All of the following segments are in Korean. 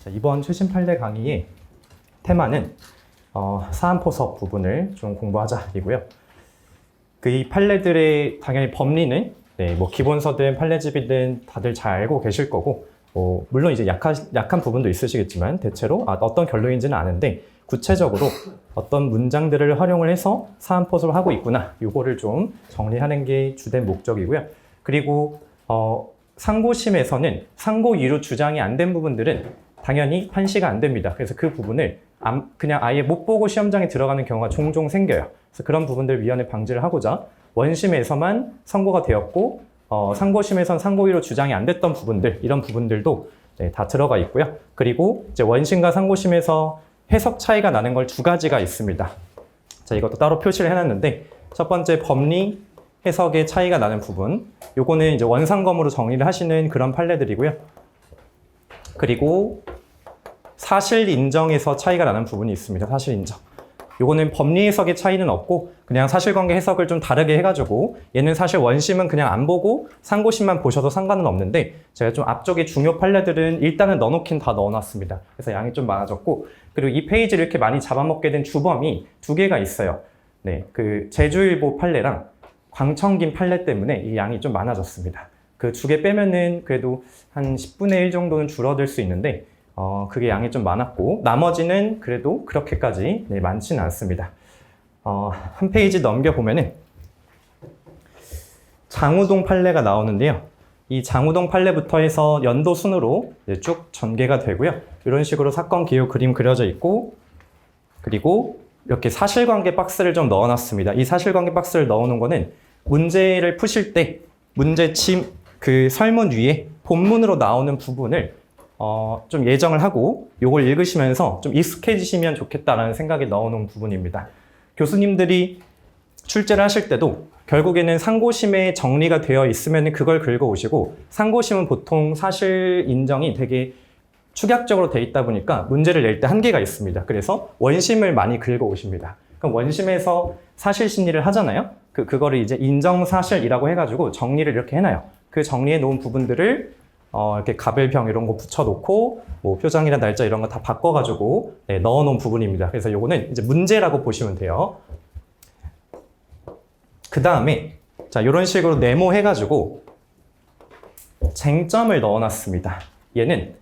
자, 이번 최신 판례 강의의 테마는 사안포섭 부분을 좀 공부하자이고요. 이 판례들의 당연히 법리는 뭐 기본서든 판례집이든 다들 잘 알고 계실 거고, 물론 이제 약한 부분도 있으시겠지만 대체로 어떤 결론인지는 아는데 구체적으로 어떤 문장들을 활용을 해서 사안포섭을 하고 있구나, 이거를 좀 정리하는 게 주된 목적이고요. 그리고 상고심에서는 상고 이유 주장이 안 된 부분들은 당연히 판시가 안 됩니다. 그래서 그 부분을 그냥 아예 못 보고 시험장에 들어가는 경우가 종종 생겨요. 그래서 그런 부분들 위헌을 방지를 하고자 원심에서만 선고가 되었고 상고심에선 상고 이유 주장이 안 됐던 부분들, 이런 부분들도 다 들어가 있고요. 그리고 이제 원심과 상고심에서 해석 차이가 나는 걸 두 가지가 있습니다. 자, 이것도 따로 표시를 해놨는데, 첫 번째 법리 해석의 차이가 나는 부분, 요거는 이제 원상검으로 정리를 하시는 그런 판례들이고요. 그리고 사실 인정에서 차이가 나는 부분이 있습니다. 사실 인정. 요거는 법리 해석의 차이는 없고 그냥 사실관계 해석을 좀 다르게 해가지고, 얘는 사실 원심은 그냥 안 보고 상고심만 보셔도 상관은 없는데, 제가 좀 앞쪽에 중요 판례들은 일단은 넣어놓긴 다 넣어놨습니다. 그래서 양이 좀 많아졌고, 그리고 이 페이지를 이렇게 많이 잡아먹게 된 주범이 두 개가 있어요. 네, 그 제주일보 판례랑 광천김 판례 때문에 이 양이 좀 많아졌습니다. 그 두 개 빼면은 그래도 한 10분의 1 정도는 줄어들 수 있는데, 그게 양이 좀 많았고, 나머지는 그래도 그렇게까지 많지는 않습니다. 한 페이지 넘겨보면은 장우동 판례가 나오는데요. 이 장우동 판례부터 해서 연도 순으로 쭉 전개가 되고요. 이런 식으로 사건 기호 그림 그려져 있고, 그리고 이렇게 사실관계 박스를 좀 넣어놨습니다. 이 사실관계 박스를 넣어놓은 거는 문제를 푸실 때 문제침 그 설문 위에 본문으로 나오는 부분을 좀 예정을 하고 요걸 읽으시면서 좀 익숙해지시면 좋겠다라는 생각에 넣어놓은 부분입니다. 교수님들이 출제를 하실 때도 결국에는 상고심에 정리가 되어 있으면 그걸 긁어오시고, 상고심은 보통 사실 인정이 되게 축약적으로 돼 있다 보니까 문제를 낼 때 한계가 있습니다. 그래서 원심을 많이 긁어오십니다. 그럼 원심에서 사실 심리를 하잖아요. 그거를 이제 인정사실이라고 해가지고 정리를 이렇게 해놔요. 그 정리해 놓은 부분들을 이렇게 가벨병 이런 거 붙여놓고, 뭐 표정이나 날짜 이런 거 다 바꿔가지고 넣어놓은 부분입니다. 그래서 요거는 이제 문제라고 보시면 돼요. 그 다음에 자, 이런 식으로 네모해가지고 쟁점을 넣어놨습니다. 얘는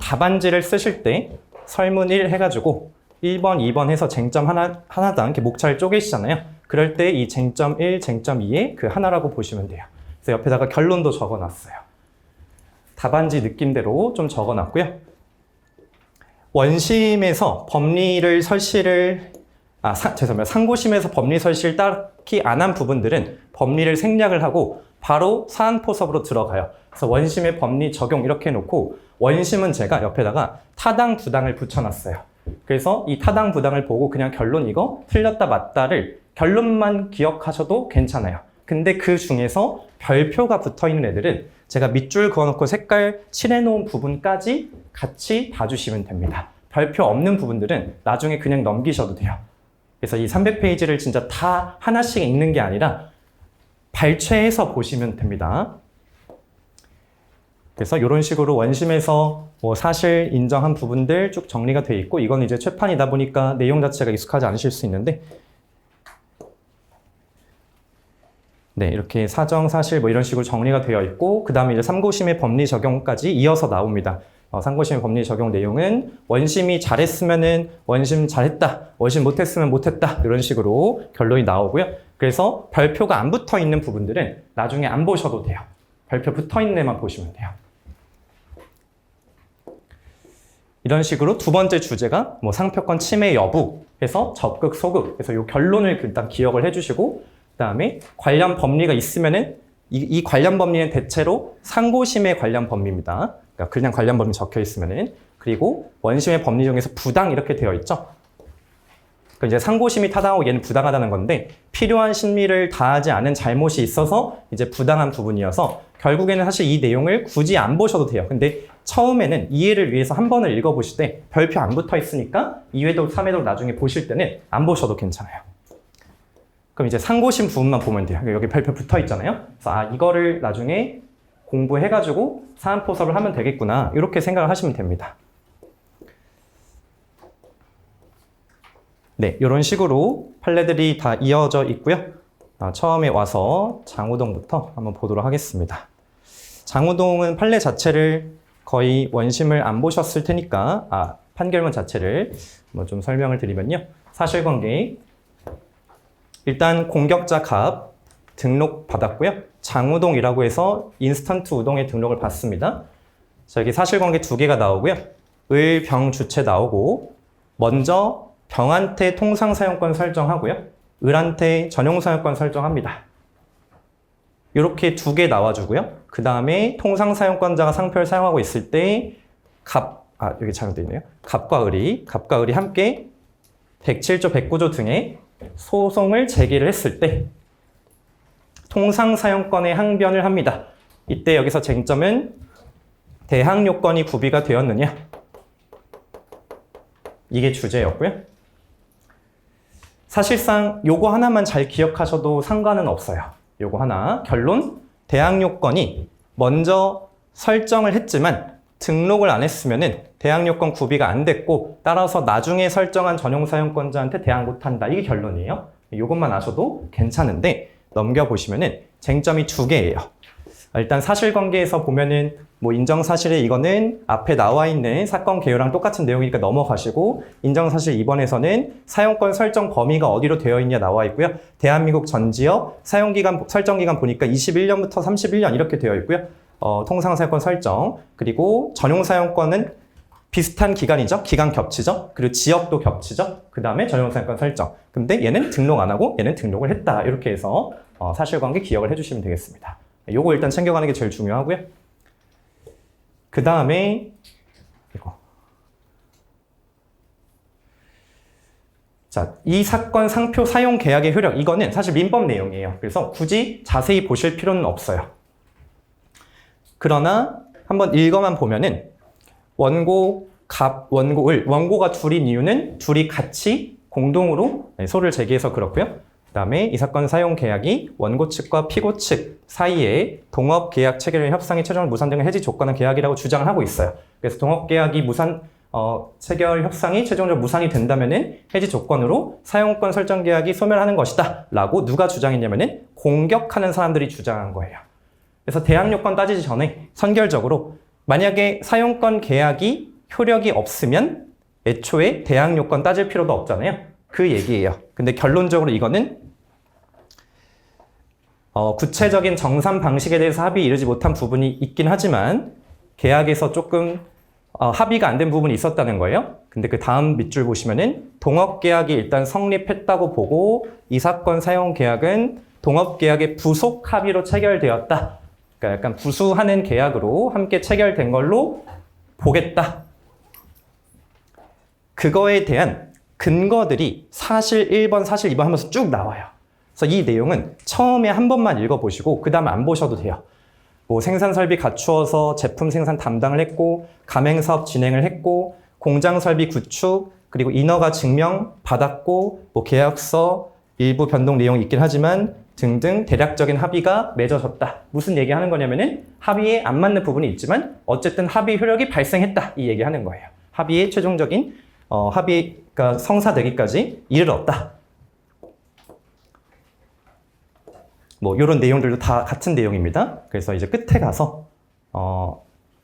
답안지를 쓰실 때 설문 1 해가지고 1번, 2번 해서 쟁점 하나당 이렇게 목차를 쪼개시잖아요. 그럴 때 이 쟁점 1, 쟁점 2의 그 하나라고 보시면 돼요. 그래서 옆에다가 결론도 적어놨어요. 답안지 느낌대로 좀 적어놨고요. 원심에서 법리를 설시를 죄송합니다. 상고심에서 법리 설시를 딱히 안 한 부분들은 법리를 생략을 하고 바로 사안포섭으로 들어가요. 그래서 원심의 법리 적용 이렇게 해놓고, 원심은 제가 옆에다가 타당 부당을 붙여놨어요. 그래서 이 타당 부당을 보고 그냥 결론 이거 틀렸다 맞다를 결론만 기억하셔도 괜찮아요. 근데 그 중에서 별표가 붙어있는 애들은 제가 밑줄 그어놓고 색깔 칠해놓은 부분까지 같이 봐주시면 됩니다. 별표 없는 부분들은 나중에 그냥 넘기셔도 돼요. 그래서 이 300페이지를 진짜 다 하나씩 읽는 게 아니라 발췌해서 보시면 됩니다. 그래서 이런 식으로 원심에서 뭐 사실 인정한 부분들 쭉 정리가 되어 있고, 이건 이제 최판이다 보니까 내용 자체가 익숙하지 않으실 수 있는데, 네, 이렇게 사정, 사실 뭐 이런 식으로 정리가 되어 있고, 그 다음에 이제 상고심의 법리 적용까지 이어서 나옵니다. 상고심의 법리 적용 내용은 원심이 잘했으면은 원심 잘했다, 원심 못했으면 못했다, 이런 식으로 결론이 나오고요. 그래서 별표가 안 붙어 있는 부분들은 나중에 안 보셔도 돼요. 별표 붙어 있는 애만 보시면 돼요. 이런 식으로 두 번째 주제가 뭐 상표권 침해 여부 해서 적극 소극, 그래서 이 결론을 일단 기억을 해주시고, 그 다음에 관련 법리가 있으면은 이 관련 법리는 대체로 상고심의 관련 법리입니다. 그러니까 그냥 관련 법리 적혀 있으면은, 그리고 원심의 법리 중에서 부당 이렇게 되어 있죠. 그러니까 이제 상고심이 타당하고 얘는 부당하다는 건데, 필요한 심리를 다하지 않은 잘못이 있어서 이제 부당한 부분이어서 결국에는 사실 이 내용을 굳이 안 보셔도 돼요. 근데 처음에는 이해를 위해서 한 번을 읽어보실 때 별표 안 붙어 있으니까 2회독, 3회독 나중에 보실 때는 안 보셔도 괜찮아요. 그럼 이제 상고심 부분만 보면 돼요. 여기 별표 붙어 있잖아요. 그래서 이거를 나중에 공부해가지고 사안포섭을 하면 되겠구나, 이렇게 생각을 하시면 됩니다. 네, 이런 식으로 판례들이 다 이어져 있고요. 처음에 와서 장우동부터 한번 보도록 하겠습니다. 장우동은 판례 자체를 거의 원심을 안 보셨을 테니까 판결문 자체를 뭐 좀 설명을 드리면요. 사실관계 일단 공격자 값 등록 받았고요. 장우동이라고 해서 인스턴트 우동에 등록을 받습니다. 자, 여기 사실관계 두 개가 나오고요. 을, 병, 주체 나오고 먼저 병한테 통상사용권 설정하고요. 을한테 전용사용권 설정합니다. 이렇게 두 개 나와주고요. 그 다음에 통상사용권자가 상표를 사용하고 있을 때 여기 잘못되어 있네요. 갑과 을이 함께 107조, 109조 등의 소송을 제기를 했을 때 통상사용권의 항변을 합니다. 이때 여기서 쟁점은 대항요건이 구비가 되었느냐, 이게 주제였고요. 사실상 요거 하나만 잘 기억하셔도 상관은 없어요. 요거 하나. 결론, 대항요건이 먼저 설정을 했지만 등록을 안 했으면은 대항요건 구비가 안 됐고, 따라서 나중에 설정한 전용사용권자한테 대항 못한다. 이게 결론이에요. 요것만 아셔도 괜찮은데, 넘겨보시면은 쟁점이 두 개예요. 일단 사실관계에서 보면은 뭐 인정사실에 이거는 앞에 나와 있는 사건 개요랑 똑같은 내용이니까 넘어가시고, 인정사실 2번에서는 사용권 설정 범위가 어디로 되어 있냐 나와 있고요. 대한민국 전 지역 사용기간 설정기간 보니까 21년부터 31년 이렇게 되어 있고요. 통상사용권 설정, 그리고 전용사용권은 비슷한 기간이죠. 기간 겹치죠. 그리고 지역도 겹치죠. 그 다음에 전용사용권 설정. 근데 얘는 등록 안 하고 얘는 등록을 했다. 이렇게 해서 사실관계 기억을 해주시면 되겠습니다. 요거 일단 챙겨가는 게 제일 중요하고요. 그 다음에 이거. 자, 이 사건 상표 사용 계약의 효력, 이거는 사실 민법 내용이에요. 그래서 굳이 자세히 보실 필요는 없어요. 그러나 한번 읽어만 보면은 원고 갑, 원고 을, 원고가 둘인 이유는 둘이 같이 공동으로 소를 제기해서 그렇고요. 그 다음에 이 사건 사용 계약이 원고 측과 피고 측 사이에 동업 계약 체결 협상의 최종을 무산 등의 해지 조건은 계약이라고 주장을 하고 있어요. 그래서 동업 계약이 체결 협상이 최종적으로 무산이 된다면은 해지 조건으로 사용권 설정 계약이 소멸하는 것이다 라고 누가 주장했냐면은 공격하는 사람들이 주장한 거예요. 그래서 대항요건 따지기 전에 선결적으로 만약에 사용권 계약이 효력이 없으면 애초에 대항요건 따질 필요도 없잖아요. 그 얘기예요. 근데 결론적으로 이거는 구체적인 정산 방식에 대해서 합의에 이르지 못한 부분이 있긴 하지만 계약에서 조금 합의가 안 된 부분이 있었다는 거예요. 근데 그 다음 밑줄 보시면은 동업계약이 일단 성립했다고 보고 이 사건 사용 계약은 동업계약의 부속 합의로 체결되었다. 그러니까 약간 부수하는 계약으로 함께 체결된 걸로 보겠다. 그거에 대한 근거들이 사실 1번, 사실 2번 하면서 쭉 나와요. 그래서 이 내용은 처음에 한 번만 읽어보시고 그 다음 안 보셔도 돼요. 뭐 생산 설비 갖추어서 제품 생산 담당을 했고, 가맹사업 진행을 했고, 공장 설비 구축, 그리고 인허가 증명 받았고, 뭐 계약서 일부 변동 내용이 있긴 하지만 등등 대략적인 합의가 맺어졌다. 무슨 얘기하는 거냐면은 합의에 안 맞는 부분이 있지만 어쨌든 합의 효력이 발생했다. 이 얘기하는 거예요. 합의의 최종적인 합의가 성사되기까지 이르렀다. 뭐 이런 내용들도 다 같은 내용입니다. 그래서 이제 끝에 가서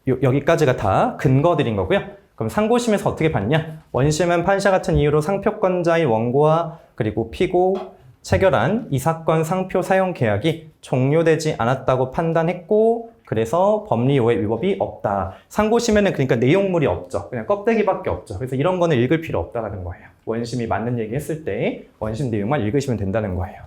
여기까지가 다 근거들인 거고요. 그럼 상고심에서 어떻게 봤냐? 원심은 판사 같은 이유로 상표권자인 원고와 그리고 피고 체결한 이 사건 상표 사용 계약이 종료되지 않았다고 판단했고, 그래서 법리오해 위법이 없다. 상고심에는 그러니까 내용물이 없죠. 그냥 껍데기밖에 없죠. 그래서 이런 거는 읽을 필요 없다는 거예요. 원심이 맞는 얘기 했을 때 원심 내용만 읽으시면 된다는 거예요.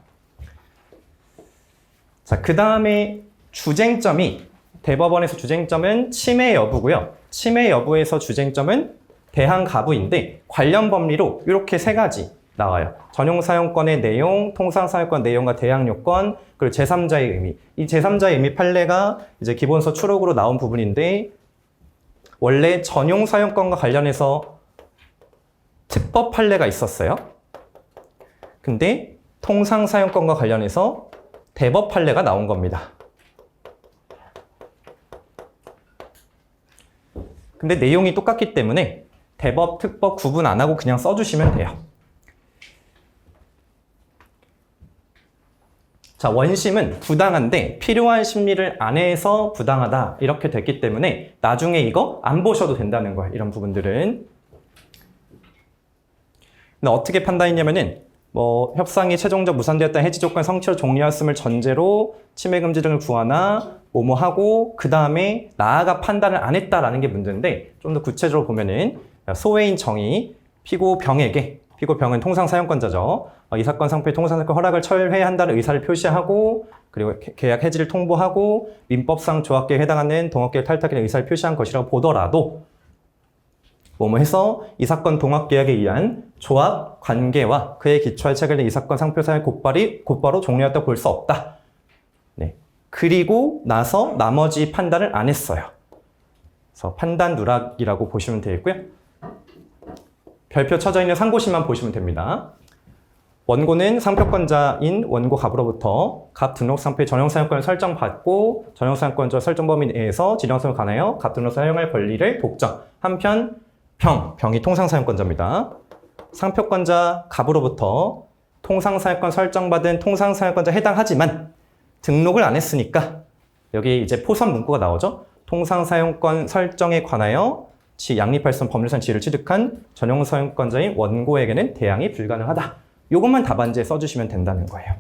자, 그 다음에 주쟁점이, 대법원에서 주쟁점은 침해 여부고요. 침해 여부에서 주쟁점은 대항 가부인데 관련 법리로 이렇게 세 가지 나와요. 전용사용권의 내용, 통상사용권 내용과 대항요건, 그리고 제3자의 의미. 이 제3자의 의미 판례가 이제 기본서 추록으로 나온 부분인데, 원래 전용사용권과 관련해서 특법 판례가 있었어요. 근데 통상사용권과 관련해서 대법 판례가 나온 겁니다. 근데 내용이 똑같기 때문에 대법, 특법 구분 안 하고 그냥 써주시면 돼요. 자, 원심은 부당한데 필요한 심리를 안 해서 부당하다 이렇게 됐기 때문에 나중에 이거 안 보셔도 된다는 거예요. 이런 부분들은. 근데 어떻게 판단했냐면은 협상이 최종적 무산되었다 해지 조건 성취로 종료했음을 전제로 침해 금지 등을 구하나 하고 그 다음에 나아가 판단을 안 했다라는 게 문제인데 좀 더 구체적으로 보면은 소외인 정의 피고 병은 통상 사용권자죠. 이 사건 상표의 통상 사건 허락을 철회한다는 의사를 표시하고 그리고 계약 해지를 통보하고 민법상 조합계에 해당하는 동업계획 탈탁의 의사를 표시한 것이라고 보더라도 해서 이 사건 동업계약에 의한 조합 관계와 그에 기초하여 체결된 이 사건 상표 사용 곧바로 종료했다고 볼 수 없다. 네. 그리고 나서 나머지 판단을 안 했어요. 그래서 판단 누락이라고 보시면 되겠고요. 별표 쳐져 있는 상고심만 보시면 됩니다. 원고는 상표권자인 원고 갑으로부터 갑 등록 상표의 전용 사용권을 설정받고 전용 사용권자 설정 범위 내에서 지정 사용을 관하여 갑 등록 사용할 권리를 독점. 한편 병이 통상 사용권자입니다. 상표권자 갑으로부터 통상 사용권 설정받은 통상 사용권자에 해당하지만 등록을 안 했으니까 여기 이제 포선 문구가 나오죠. 통상 사용권 설정에 관하여 양립할선 법률상 지위를 취득한 전용 사용권자인 원고에게는 대항이 불가능하다. 이것만 답안지에 써주시면 된다는 거예요.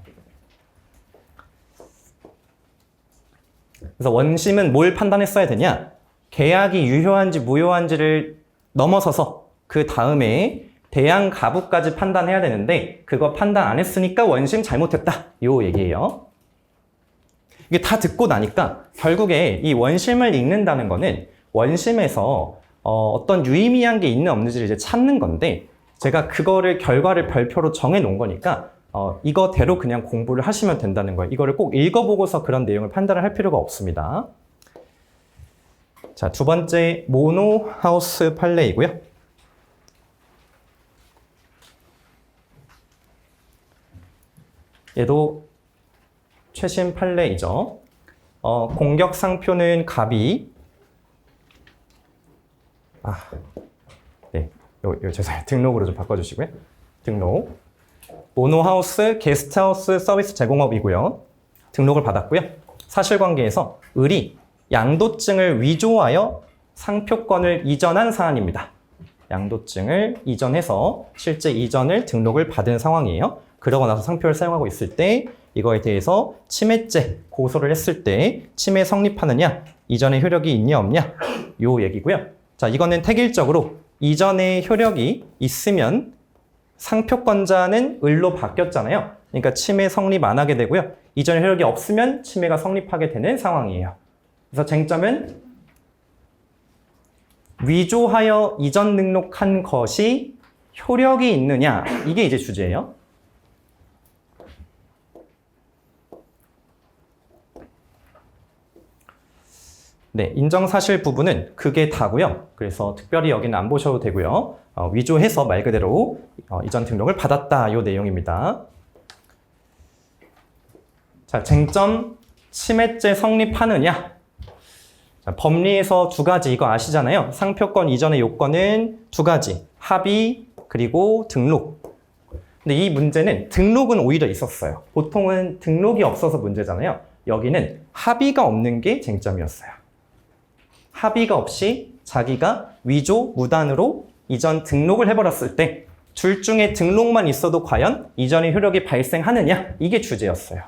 그래서 원심은 뭘 판단했어야 되냐? 계약이 유효한지 무효한지를 넘어서서 그 다음에 대항 가부까지 판단해야 되는데 그거 판단 안 했으니까 원심 잘못했다. 요 얘기예요. 이게 다 듣고 나니까 결국에 이 원심을 읽는다는 거는 원심에서 어떤 유의미한 게 있는 없는지를 이제 찾는 건데 제가 그거를 결과를 별표로 정해 놓은 거니까 이거대로 그냥 공부를 하시면 된다는 거예요. 이거를 꼭 읽어보고서 그런 내용을 판단을 할 필요가 없습니다. 자, 두 번째 모노하우스 판례이고요. 얘도 최신 판례이죠. 공격 상표는 갑이 죄송해요. 등록으로 좀 바꿔주시고요. 등록. 모노하우스, 게스트하우스 서비스 제공업이고요. 등록을 받았고요. 사실관계에서 을이 양도증을 위조하여 상표권을 이전한 사안입니다. 양도증을 이전해서 실제 이전을 등록을 받은 상황이에요. 그러고 나서 상표를 사용하고 있을 때 이거에 대해서 침해죄 고소를 했을 때 침해 성립하느냐, 이전의 효력이 있냐 없냐 요 얘기고요. 자, 이거는 택일적으로 이전의 효력이 있으면 상표권자는 을로 바뀌었잖아요. 그러니까 침해 성립 안 하게 되고요. 이전의 효력이 없으면 침해가 성립하게 되는 상황이에요. 그래서 쟁점은 위조하여 이전 등록한 것이 효력이 있느냐 이게 이제 주제예요. 네, 인정사실 부분은 그게 다고요. 그래서 특별히 여기는 안 보셔도 되고요. 위조해서 말 그대로 이전 등록을 받았다 이 내용입니다. 자, 쟁점 침해죄 성립하느냐? 자, 법리에서 두 가지 이거 아시잖아요. 상표권 이전의 요건은 두 가지. 합의 그리고 등록. 근데 이 문제는 등록은 오히려 있었어요. 보통은 등록이 없어서 문제잖아요. 여기는 합의가 없는 게 쟁점이었어요. 합의가 없이 자기가 위조, 무단으로 이전 등록을 해버렸을 때 둘 중에 등록만 있어도 과연 이전의 효력이 발생하느냐? 이게 주제였어요.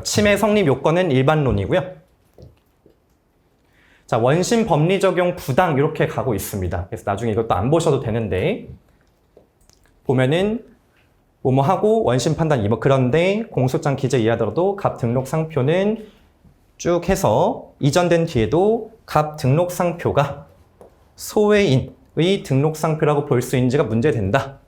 침해 성립 요건은 일반론이고요. 자, 원심 법리 적용 부당 이렇게 가고 있습니다. 그래서 나중에 이것도 안 보셔도 되는데 보면은 하고 원심 판단 2번 그런데 공소장 기재 이하더라도 갑 등록 상표는 쭉 해서 이전된 뒤에도 갑 등록 상표가 소외인의 등록 상표라고 볼 수 있는지가 문제된다.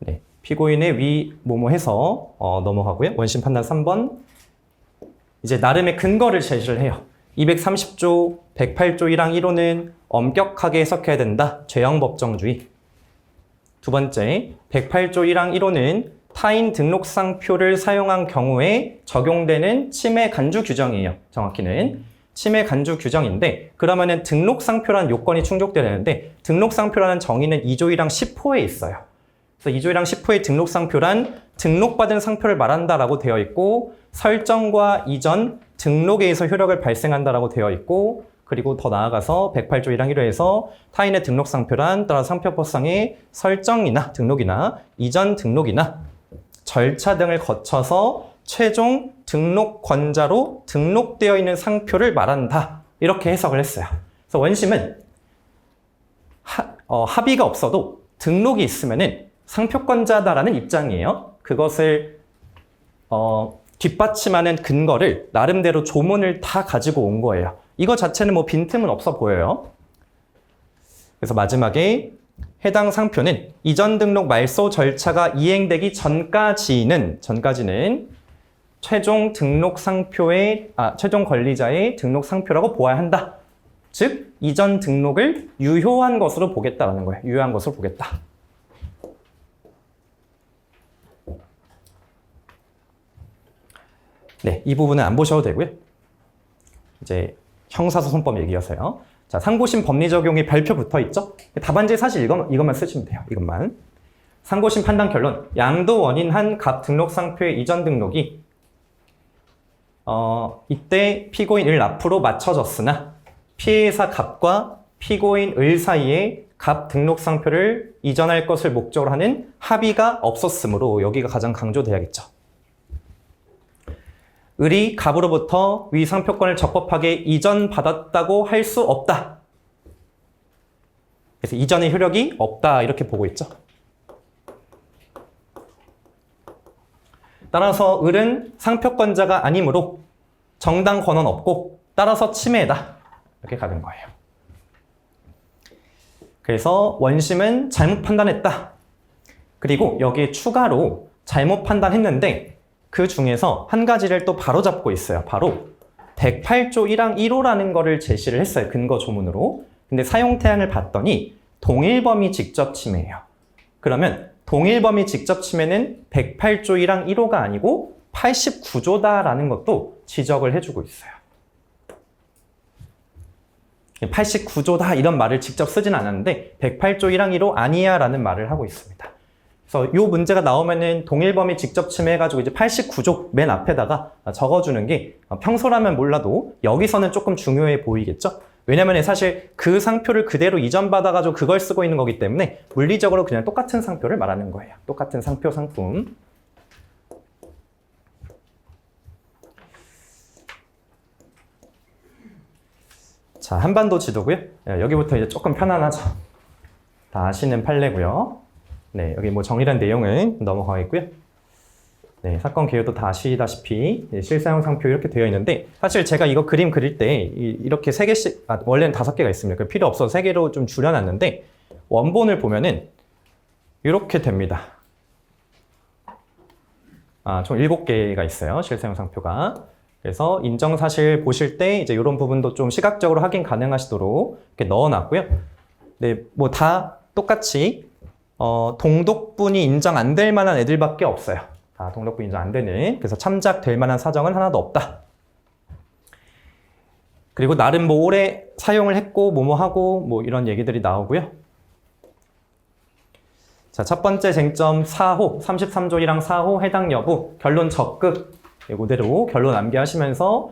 네, 피고인의 위 해서 넘어가고요. 원심 판단 3번 이제 나름의 근거를 제시를 해요. 230조, 108조 1항 1호는 엄격하게 해석해야 된다. 죄형 법정주의. 두 번째, 108조 1항 1호는 타인 등록상표를 사용한 경우에 적용되는 침해 간주 규정이에요. 정확히는. 침해 간주 규정인데 그러면은 등록상표라는 요건이 충족돼야 되는데 등록상표라는 정의는 2조 1항 10호에 있어요. 그래서 2조 1항 10호의 등록상표란 등록받은 상표를 말한다라고 되어 있고 설정과 이전 등록에 의해서 효력을 발생한다라고 되어 있고 그리고 더 나아가서 108조 1항 1호에서 타인의 등록상표란 따라 상표법상의 설정이나 등록이나 이전 등록이나 절차 등을 거쳐서 최종 등록권자로 등록되어 있는 상표를 말한다. 이렇게 해석을 했어요. 그래서 원심은 합의가 없어도 등록이 있으면은 상표권자다라는 입장이에요. 그것을 뒷받침하는 근거를 나름대로 조문을 다 가지고 온 거예요. 이거 자체는 뭐 빈틈은 없어 보여요. 그래서 마지막에 해당 상표는 이전 등록 말소 절차가 이행되기 전까지는 최종 등록 상표의 최종 권리자의 등록 상표라고 보아야 한다. 즉 이전 등록을 유효한 것으로 보겠다라는 거예요. 유효한 것으로 보겠다. 네, 이 부분은 안 보셔도 되고요. 이제 형사소송법 얘기여서요. 자, 상고심 법리 적용의 별표 붙어 있죠? 답안지에 사실 이것만 쓰시면 돼요. 이것만. 상고심 판단 결론. 양도 원인한 갑 등록 상표의 이전 등록이 이때 피고인 을 앞으로 맞춰졌으나 피해자 갑과 피고인 을 사이에 갑 등록 상표를 이전할 것을 목적으로 하는 합의가 없었으므로 여기가 가장 강조돼야겠죠. 을이 갑으로부터 위 상표권을 적법하게 이전받았다고 할 수 없다. 그래서 이전의 효력이 없다 이렇게 보고 있죠. 따라서 을은 상표권자가 아니므로 정당 권한 없고 따라서 침해다. 이렇게 가는 거예요. 그래서 원심은 잘못 판단했다. 그리고 여기에 추가로 잘못 판단했는데 그 중에서 한 가지를 또 바로잡고 있어요. 바로 108조 1항 1호라는 거를 제시를 했어요. 근거 조문으로. 근데 사용태양을 봤더니 동일범위 직접 침해예요. 그러면 동일범위 직접 침해는 108조 1항 1호가 아니고 89조다라는 것도 지적을 해주고 있어요. 89조다 이런 말을 직접 쓰진 않았는데 108조 1항 1호 아니야 라는 말을 하고 있습니다. 그래서 이 문제가 나오면은 동일범위 직접 침해해가지고 이제 89조 맨 앞에다가 적어주는 게 평소라면 몰라도 여기서는 조금 중요해 보이겠죠? 왜냐면 사실 그 상표를 그대로 이전받아가지고 그걸 쓰고 있는 거기 때문에 물리적으로 그냥 똑같은 상표를 말하는 거예요. 똑같은 상표 상품. 자, 한반도 지도고요. 여기부터 이제 조금 편안하죠. 다 아시는 판례고요. 네, 여기 뭐 정리한 내용은 넘어가겠고요. 네, 사건 개요도 다 아시다시피 실사용 상표 이렇게 되어 있는데 사실 제가 이거 그림 그릴 때 이렇게 3개씩, 원래는 5개가 있습니다. 필요 없어서 3개로 좀 줄여놨는데 원본을 보면은 이렇게 됩니다. 총 7개가 있어요. 실사용 상표가. 그래서 인정사실 보실 때 이제 이런 부분도 좀 시각적으로 확인 가능하시도록 이렇게 넣어놨고요. 네, 뭐 다 똑같이 동독분이 인정 안 될 만한 애들밖에 없어요. 다 동독분 인정 안 되는. 그래서 참작될 만한 사정은 하나도 없다. 그리고 나름 뭐 오래 사용을 했고 뭐하고 뭐 이런 얘기들이 나오고요. 자, 첫 번째 쟁점 4호, 33조 1항 4호 해당 여부, 결론 적극. 이대로 결론 암기하시면서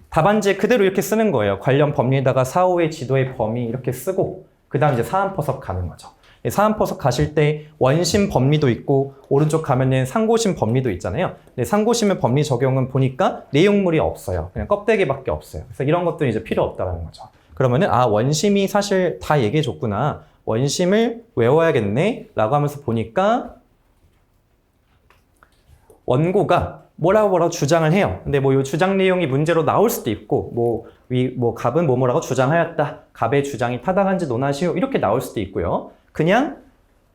답안지에 그대로 이렇게 쓰는 거예요. 관련 법리에다가 4호의 지도의 범위 이렇게 쓰고 그 다음 이제 사안포석 가는 거죠. 사안포석 가실 때 원심 법리도 있고 오른쪽 가면은 상고심 법리도 있잖아요. 근데 상고심의 법리 적용은 보니까 내용물이 없어요. 그냥 껍데기밖에 없어요. 그래서 이런 것들은 이제 필요 없다라는 거죠. 그러면은 원심이 사실 다 얘기해 줬구나. 원심을 외워야겠네 라고 하면서 보니까 원고가 뭐라고 주장을 해요. 근데 뭐 이 주장 내용이 문제로 나올 수도 있고, 갑은 뭐라고 주장하였다. 갑의 주장이 타당한지 논하시오. 이렇게 나올 수도 있고요. 그냥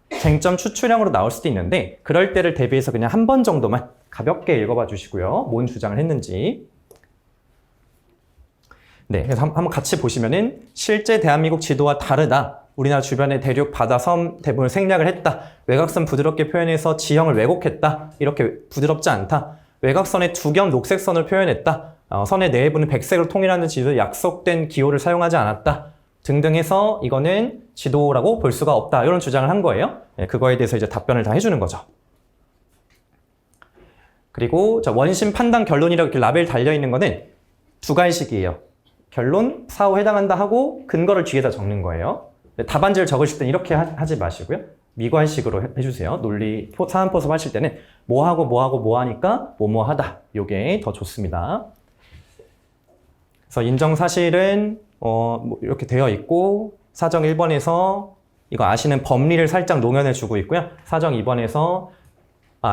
쟁점 추출형으로 나올 수도 있는데, 그럴 때를 대비해서 그냥 한 번 정도만 가볍게 읽어봐 주시고요. 뭔 주장을 했는지. 네, 그래서 한번 같이 보시면은 실제 대한민국 지도와 다르다. 우리나라 주변의 대륙, 바다, 섬 대부분 생략을 했다. 외곽선 부드럽게 표현해서 지형을 왜곡했다. 이렇게 부드럽지 않다. 외곽선에 두겹 녹색선을 표현했다. 선의 내부는 백색으로 통일하는 지도에 약속된 기호를 사용하지 않았다. 등등 해서 이거는 지도라고 볼 수가 없다. 이런 주장을 한 거예요. 네, 그거에 대해서 이제 답변을 다 해주는 거죠. 그리고 원심 판단 결론이라고 이렇게 라벨 달려있는 거는 두 가지식이에요. 결론, 사후 해당한다 하고 근거를 뒤에다 적는 거예요. 답안지를 적으실 때는 이렇게 하지 마시고요. 미괄식으로 해주세요. 논리 사안포섭 하실 때는 뭐하고 뭐하고 뭐하니까 뭐뭐하다. 요게 더 좋습니다. 그래서 인정사실은 뭐 이렇게 되어 있고 사정 1번에서 이거 아시는 법리를 살짝 농연해 주고 있고요. 사정 2번에서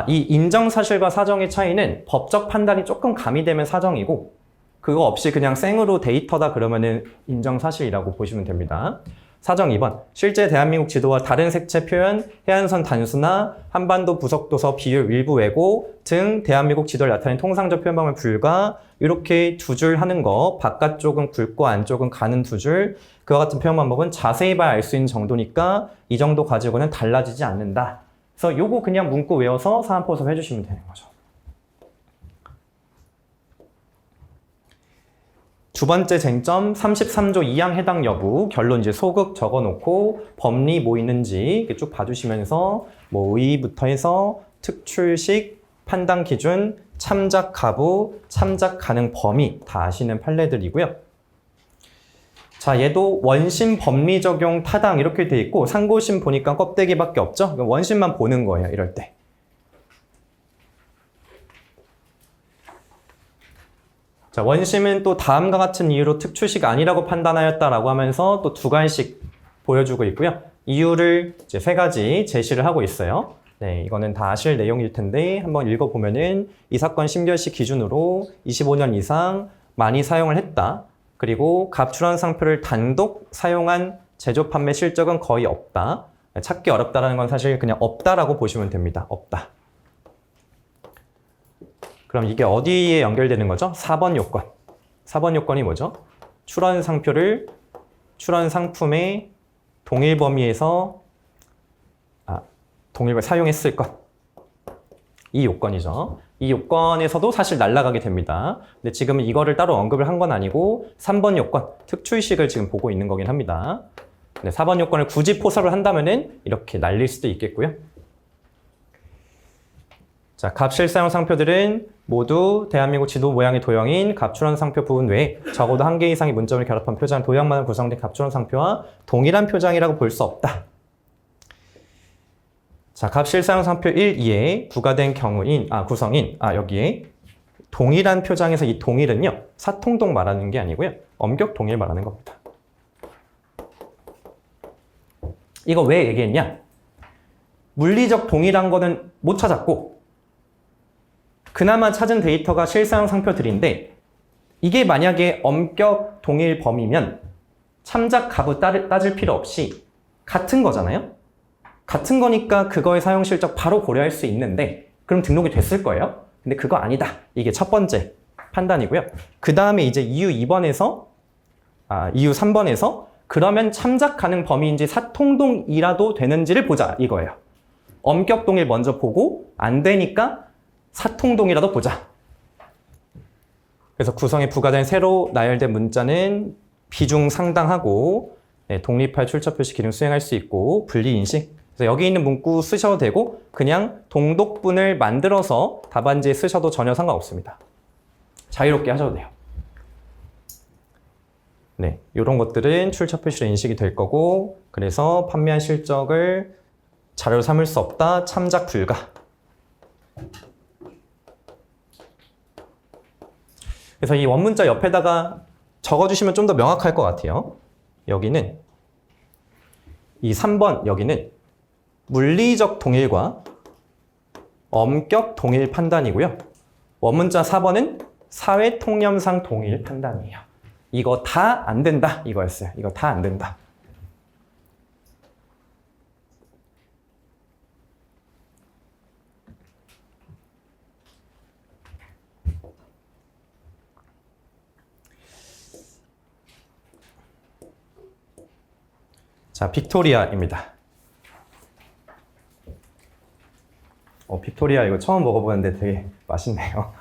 이 인정사실과 사정의 차이는 법적 판단이 조금 가미되면 사정이고 그거 없이 그냥 생으로 데이터다 그러면은 인정사실이라고 보시면 됩니다. 사정 2번. 실제 대한민국 지도와 다른 색채 표현, 해안선 단수나 한반도 부속도서 비율 일부 왜곡 등 대한민국 지도를 나타내는 통상적 표현 방법에 불과 이렇게 두 줄 하는 거 바깥쪽은 굵고 안쪽은 가는 두 줄 그와 같은 표현 방법은 자세히 봐야 알 수 있는 정도니까 이 정도 가지고는 달라지지 않는다. 그래서 요거 그냥 문구 외워서 사안포섭 해주시면 되는 거죠. 두 번째 쟁점 33조 2항 해당 여부 결론 이제 소극 적어놓고 법리 뭐 있는지 이렇게 쭉 봐주시면서 뭐 의의부터 해서 특출식, 판단 기준, 참작 가부, 참작 가능 범위 다 아시는 판례들이고요. 자, 얘도 원심 법리 적용 타당 이렇게 돼 있고 상고심 보니까 껍데기밖에 없죠? 원심만 보는 거예요, 이럴 때. 자, 원심은 또 다음과 같은 이유로 특출식 아니라고 판단하였다라고 하면서 또 두 가지씩 보여주고 있고요. 이유를 이제 세 가지 제시를 하고 있어요. 네, 이거는 다 아실 내용일 텐데 한번 읽어보면은 이 사건 심결시 기준으로 25년 이상 많이 사용을 했다. 그리고 갑출원 상표를 단독 사용한 제조 판매 실적은 거의 없다. 찾기 어렵다라는 건 사실 그냥 없다라고 보시면 됩니다. 없다. 그럼 이게 어디에 연결되는 거죠? 4번 요건. 4번 요건이 뭐죠? 출원 상표를 출원 상품의 동일 범위에서 사용했을 것. 이 요건이죠. 이 요건에서도 사실 날아가게 됩니다. 근데 지금 이거를 따로 언급을 한 건 아니고 3번 요건, 특출식을 지금 보고 있는 거긴 합니다. 근데 4번 요건을 굳이 포섭을 한다면은 이렇게 날릴 수도 있겠고요. 자, 갑실사용 상표들은 모두 대한민국 지도 모양의 도형인 갑출원 상표 부분 외에 적어도 한 개 이상의 문점을 결합한 표장 도형만으로 구성된 갑출원 상표와 동일한 표장이라고 볼 수 없다. 자, 갑실사용 상표 1, 2에 부과된 경우인, 구성인, 여기에 동일한 표장에서 이 동일은요, 사통동 말하는 게 아니고요, 엄격 동일 말하는 겁니다. 이거 왜 얘기했냐? 물리적 동일한 거는 못 찾았고, 그나마 찾은 데이터가 실사용 상표들인데, 이게 만약에 엄격 동일 범위면 참작 가부 따질 필요 없이 같은 거잖아요? 같은 거니까 그거의 사용 실적 바로 고려할 수 있는데 그럼 등록이 됐을 거예요. 근데 그거 아니다. 이게 첫 번째 판단이고요. 그 다음에 이제 이유 2번에서 이유 3번에서 그러면 참작 가능 범위인지 사통동이라도 되는지를 보자 이거예요. 엄격 동일 먼저 보고 안 되니까 사통동이라도 보자. 그래서 구성에 부과된 새로 나열된 문자는 비중 상당하고 독립할 출처 표시 기능 수행할 수 있고 분리 인식. 그래서 여기 있는 문구 쓰셔도 되고 그냥 동독분을 만들어서 답안지에 쓰셔도 전혀 상관없습니다. 자유롭게 하셔도 돼요. 네, 이런 것들은 출처 표시로 인식이 될 거고 그래서 판매한 실적을 자료로 삼을 수 없다. 참작 불가. 그래서 이 원문자 옆에다가 적어주시면 좀 더 명확할 것 같아요. 여기는 이 3번 여기는 물리적 동일과 엄격 동일 판단이고요. 원문자 4번은 사회 통념상 동일 판단이에요. 이거 다 안 된다 이거였어요. 이거 다 안 된다. 자, 빅토리아입니다. 빅토리아 이거 처음 먹어보는데 되게 맛있네요.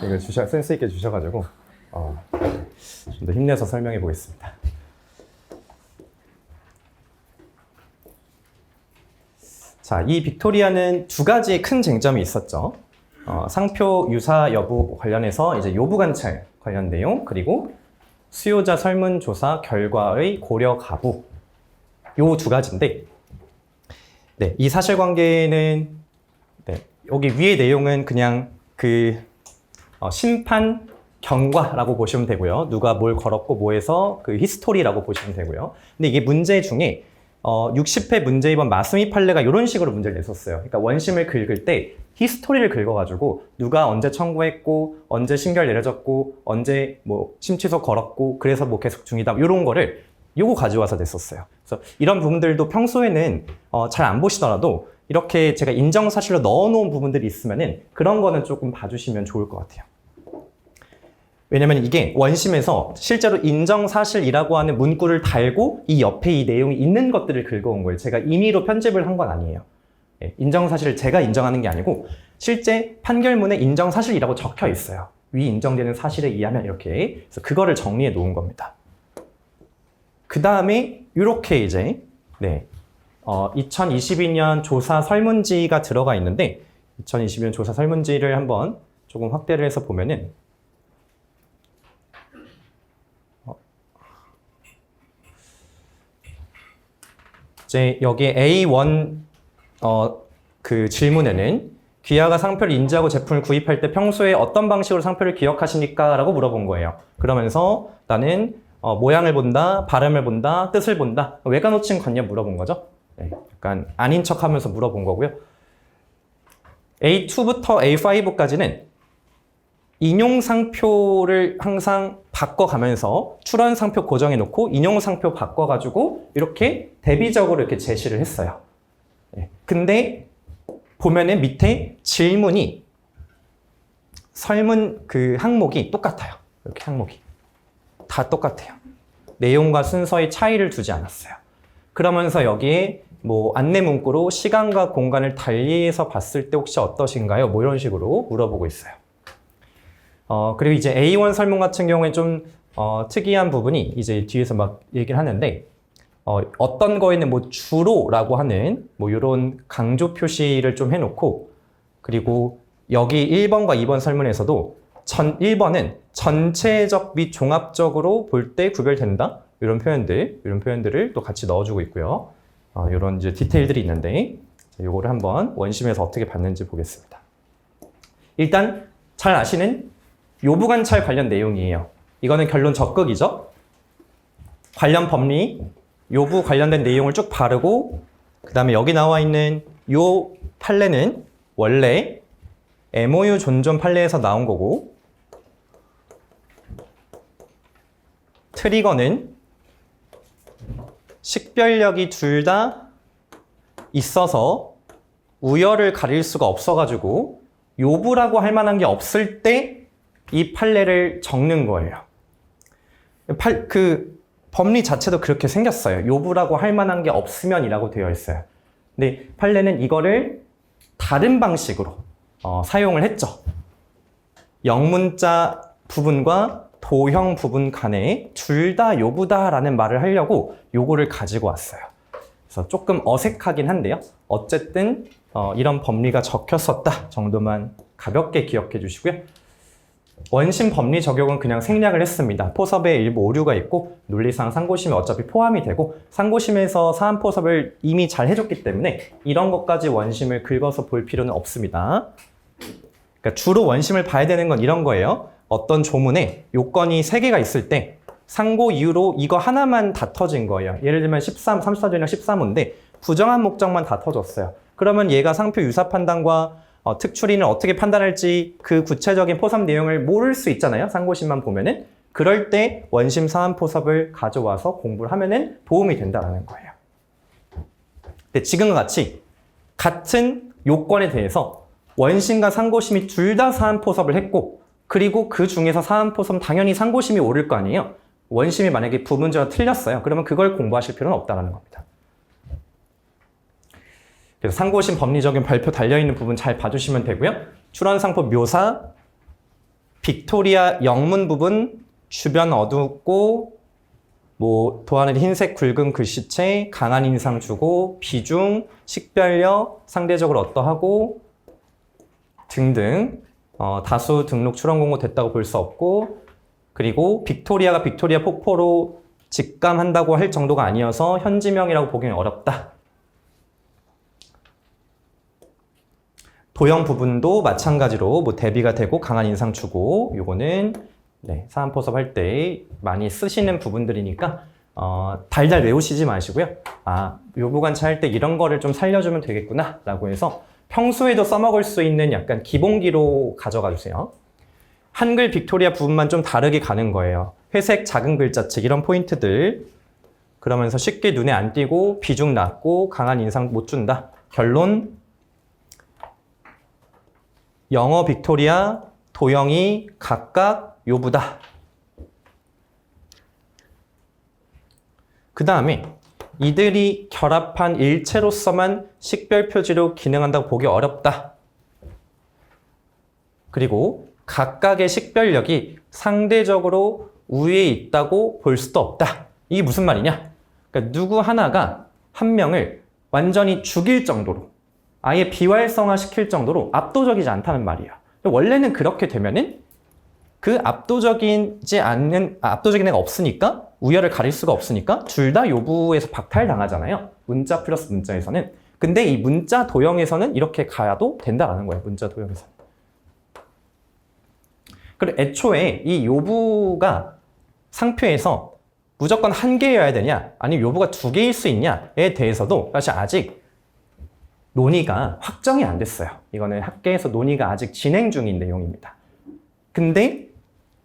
이걸 센스 있게 주셔가지고 좀 더 힘내서 설명해 보겠습니다. 자, 이 빅토리아는 두 가지 큰 쟁점이 있었죠. 상표 유사 여부 관련해서 이제 요부 관찰 관련 내용, 그리고 수요자 설문조사 결과의 고려 가부, 요 두 가지인데, 네, 이 사실관계는 네, 여기 위의 내용은 그냥 심판 경과라고 보시면 되고요. 누가 뭘 걸었고 뭐해서 그 히스토리라고 보시면 되고요. 근데 이게 문제 중에 60회 문제 2번 마스미 판례가 이런 식으로 문제를 냈었어요. 그러니까 원심을 긁을 때 히스토리를 긁어가지고 누가 언제 청구했고, 언제 신결 내려졌고, 언제 뭐 심취소 걸었고, 그래서 뭐 계속 중이다, 이런 거를 요거 가져와서 냈었어요. 그래서 이런 부분들도 평소에는 잘 안 보시더라도 이렇게 제가 인정사실로 넣어놓은 부분들이 있으면은 그런 거는 조금 봐주시면 좋을 것 같아요. 왜냐면 이게 원심에서 실제로 인정사실이라고 하는 문구를 달고 이 옆에 이 내용이 있는 것들을 긁어온 거예요. 제가 임의로 편집을 한 건 아니에요. 인정사실을 제가 인정하는 게 아니고 실제 판결문에 인정사실이라고 적혀 있어요. 위 인정되는 사실에 의하면 이렇게. 그래서 그거를 정리해 놓은 겁니다. 그 다음에 이렇게 이제 2022년 조사 설문지가 들어가 있는데 2022년 조사 설문지를 한번 조금 확대를 해서 보면은 이제 여기 A1 그 질문에는 귀하가 상표를 인지하고 제품을 구입할 때 평소에 어떤 방식으로 상표를 기억하십니까? 라고 물어본 거예요. 그러면서 나는 모양을 본다, 발음을 본다, 뜻을 본다, 외관호칭 관련 물어본 거죠. 네, 약간 아닌 척 하면서 물어본 거고요. A2부터 A5까지는 인용상표를 항상 바꿔가면서 출원상표 고정해놓고 인용상표 바꿔가지고 이렇게 대비적으로 이렇게 제시를 했어요. 네. 근데 보면은 밑에 질문이 설문 그 항목이 똑같아요. 이렇게 항목이 다 똑같아요. 내용과 순서의 차이를 두지 않았어요. 그러면서 여기에 뭐 안내 문구로 시간과 공간을 달리해서 봤을 때 혹시 어떠신가요? 뭐 이런 식으로 물어보고 있어요. 그리고 이제 A1 설문 같은 경우에 좀 특이한 부분이 이제 뒤에서 막 얘기를 하는데 어떤 거에는 뭐 주로라고 하는 뭐 이런 강조 표시를 좀 해놓고, 그리고 여기 1번과 2번 설문에서도 1번은 전체적 및 종합적으로 볼 때 구별된다, 이런 표현들을 또 같이 넣어주고 있고요. 이런 이제 디테일들이 있는데 요거를 한번 원심에서 어떻게 봤는지 보겠습니다. 일단 잘 아시는 요부관찰 관련 내용이에요. 이거는 결론 적극이죠. 관련 법리, 요부 관련된 내용을 쭉 바르고, 그 다음에 여기 나와 있는 요 판례는 원래 MOU 존존 판례에서 나온 거고, 트리거는 식별력이 둘 다 있어서 우열을 가릴 수가 없어가지고 요부라고 할 만한 게 없을 때 이 판례를 적는 거예요. 그 법리 자체도 그렇게 생겼어요. 요부라고 할 만한 게 없으면이라고 되어 있어요. 근데 판례는 이거를 다른 방식으로 사용을 했죠. 영문자 부분과 도형 부분 간에 둘 다 요부다라는 말을 하려고 요거를 가지고 왔어요. 그래서 조금 어색하긴 한데요. 어쨌든 이런 법리가 적혔었다 정도만 가볍게 기억해 주시고요. 원심 법리 적용은 그냥 생략을 했습니다. 포섭에 일부 오류가 있고 논리상 상고심에 어차피 포함이 되고 상고심에서 사안 포섭을 이미 잘 해줬기 때문에 이런 것까지 원심을 긁어서 볼 필요는 없습니다. 그러니까 주로 원심을 봐야 되는 건 이런 거예요. 어떤 조문에 요건이 3개가 있을 때 상고 이유로 이거 하나만 다 터진 거예요. 예를 들면 34조나 13호인데 부정한 목적만 다 터졌어요. 그러면 얘가 상표 유사 판단과 특출인을 어떻게 판단할지 그 구체적인 포섭 내용을 모를 수 있잖아요. 상고심만 보면은. 그럴 때 원심 사안 포섭을 가져와서 공부를 하면은 도움이 된다는 거예요. 근데 지금과 같이 같은 요건에 대해서 원심과 상고심이 둘 다 사안 포섭을 했고, 그리고 그 중에서 사안 포섭은 당연히 상고심이 옳을 거 아니에요. 원심이 만약에 부문제가 틀렸어요. 그러면 그걸 공부하실 필요는 없다는 겁니다. 그래서 상고심 법리적인 발표 달려있는 부분 잘 봐주시면 되고요. 출원상표 묘사, 빅토리아 영문 부분 주변 어둡고 뭐 도안은 흰색 굵은 글씨체, 강한 인상 주고 비중, 식별력, 상대적으로 어떠하고 등등 다수 등록 출원 공고 됐다고 볼 수 없고 그리고 빅토리아가 빅토리아 폭포로 직감한다고 할 정도가 아니어서 현지명이라고 보기는 어렵다. 도형 부분도 마찬가지로 뭐 대비가 되고 강한 인상 주고 요거는 사안포섭 할 때 많이 쓰시는 부분들이니까 달달 외우시지 마시고요. 요구관차 할 때 이런 거를 좀 살려주면 되겠구나 라고 해서 평소에도 써먹을 수 있는 약간 기본기로 가져가 주세요. 한글 빅토리아 부분만 좀 다르게 가는 거예요. 회색 작은 글자책 이런 포인트들 그러면서 쉽게 눈에 안 띄고 비중 낮고 강한 인상 못 준다. 결론 영어 빅토리아 도형이 각각 요부다. 그 다음에 이들이 결합한 일체로서만 식별 표지로 기능한다고 보기 어렵다. 그리고 각각의 식별력이 상대적으로 우위에 있다고 볼 수도 없다. 이게 무슨 말이냐? 그러니까 누구 하나가 한 명을 완전히 죽일 정도로 아예 비활성화 시킬 정도로 압도적이지 않다는 말이에요. 원래는 그렇게 되면은 그 압도적인 애가 없으니까 우열을 가릴 수가 없으니까 둘 다 요부에서 박탈당하잖아요. 문자 플러스 문자에서는. 근데 이 문자 도형에서는 이렇게 가도 된다라는 거예요. 문자 도형에서는. 그리고 애초에 이 요부가 상표에서 무조건 한 개여야 되냐 아니면 요부가 두 개일 수 있냐에 대해서도 사실 아직 논의가 확정이 안 됐어요. 이거는 학계에서 논의가 아직 진행 중인 내용입니다. 근데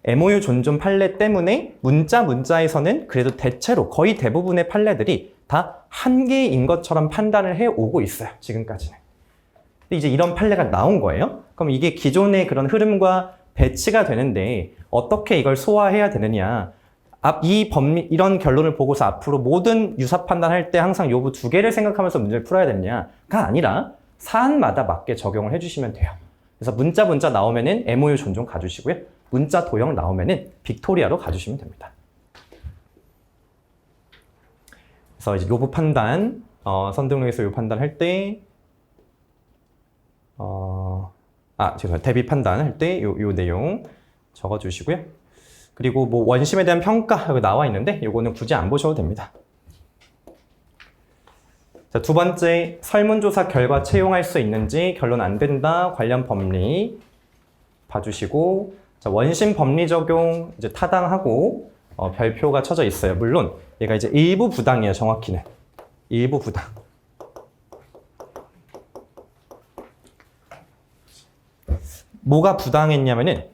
MOU 존존 판례 때문에 문자에서는 그래도 대체로 거의 대부분의 판례들이 다 한 개인 것처럼 판단을 해오고 있어요. 지금까지는. 근데 이제 이런 판례가 나온 거예요. 그럼 이게 기존의 그런 흐름과 배치가 되는데 어떻게 이걸 소화해야 되느냐. 이런 결론을 보고서 앞으로 모든 유사 판단할 때 항상 요부 두 개를 생각하면서 문제를 풀어야 되느냐가 아니라 사안마다 맞게 적용을 해주시면 돼요. 그래서 문자 나오면은 MOU 존존 가주시고요. 문자 도형 나오면은 빅토리아로 가주시면 됩니다. 그래서 이제 요부 판단, 선등록에서 요부 판단할 때, 죄송해요. 대비 판단할 때 요 내용 적어주시고요. 그리고 뭐 원심에 대한 평가 여기 나와 있는데 요거는 굳이 안 보셔도 됩니다. 자, 두 번째, 설문조사 결과 채용할 수 있는지 결론 안 된다. 관련 법리 봐주시고, 자, 원심 법리 적용 이제 타당하고 별표가 쳐져 있어요. 물론 얘가 이제 일부 부당이에요. 정확히는 일부 부당. 뭐가 부당했냐면은